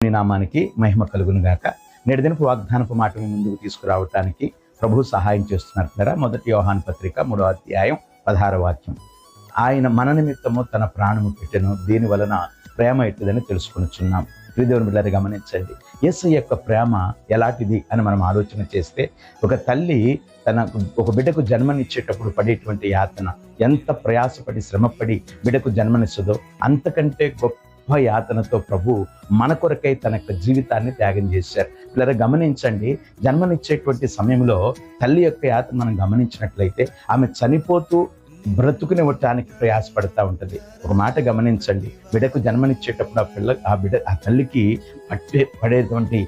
మీ నామానికి మహిమ కలుగును గాక. నేటి దినపు వాగ్దానపు మాట మీ ముందుకు తీసుకురావటానికి ప్రభు సహాయం చేస్తున్నారు కదా. 1 యోహాను పత్రిక 3వ అధ్యాయం 16వ వాక్యం. ఆయన మన నిమిత్తము తన ప్రాణము పెట్టెను, దీని వలన ప్రేమ ఎట్టిదని తెలుసుకొనుచున్నాం. దేవుని బిడ్డలారా గమనించండి, యేసు యొక్క ప్రేమ ఎలాంటిది అని మనం ఆలోచన చేస్తే, ఒక తల్లి ఒక బిడ్డకు జన్మనిచ్చేటప్పుడు పడేటువంటి యాతన, ఎంత ప్రయాసపడి శ్రమపడి బిడ్డకు జన్మనిస్తుందో అంతకంటే గొప్ప యాతనతో ప్రభు మన కొరకై తన యొక్క జీవితాన్ని త్యాగం చేశారు. ఇలా గమనించండి, జన్మనిచ్చేటువంటి సమయంలో తల్లి యొక్క యాతన మనం గమనించినట్లయితే ఆమె చనిపోతూ బ్రతుకునివ్వటానికి ప్రయాసపడతా ఉంటుంది. ఒక మాట గమనించండి, బిడ్డకు జన్మనిచ్చేటప్పుడు ఆ తల్లికి పడేటువంటి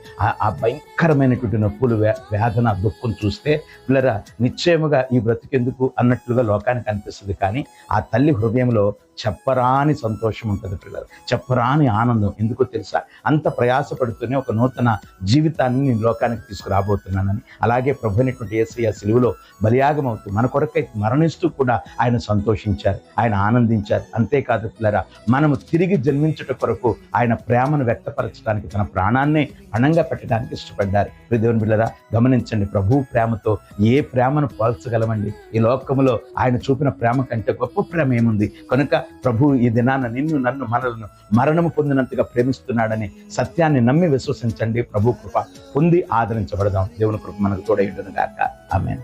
ఆ భయంకరమైనటువంటి నొప్పులు, వేదన, దుఃఖం చూస్తే పిల్లరా నిశ్చయముగా ఈ బ్రతుకెందుకు అన్నట్లుగా లోకానికి అనిపిస్తుంది. కానీ ఆ తల్లి హృదయంలో చెప్పరాని సంతోషం ఉంటుంది పిల్లలు, చెప్పరాని ఆనందం. ఎందుకో తెలుసా? అంత ప్రయాసపడుతూనే ఒక నూతన జీవితాన్ని నేను లోకానికి తీసుకురాబోతున్నానని. అలాగే ప్రభు అయినటువంటి యేసయ్య సిలువలో బలియాగం అవుతూ మన కొరకై మరణిస్తూ కూడా ఆయన సంతోషించారు, ఆయన ఆనందించారు. అంతేకాదు పిల్లరా, మనము తిరిగి జన్మించుట కొరకు ఆయన ప్రేమను వ్యక్తపరచడానికి తన ప్రాణాన్ని పణంగా పెట్టడానికి ఇష్టపడ్డారు. దేవుని బిడ్డలారా గమనించండి, ప్రభు ప్రేమతో ఏ ప్రేమను పోల్చగలమండి? ఈ లోకములో ఆయన చూపిన ప్రేమ కంటే గొప్ప ప్రేమ ఏముంది? కనుక ప్రభు ఈ దినాన నన్ను మనలను మరణము పొందినంతగా ప్రేమిస్తున్నాడని సత్యాన్ని నమ్మి విశ్వసించండి. ప్రభు కృప పొంది ఆదరించబడదాం. దేవుని కృప మనకు తోడై ఉండును గాక. ఆమేన్.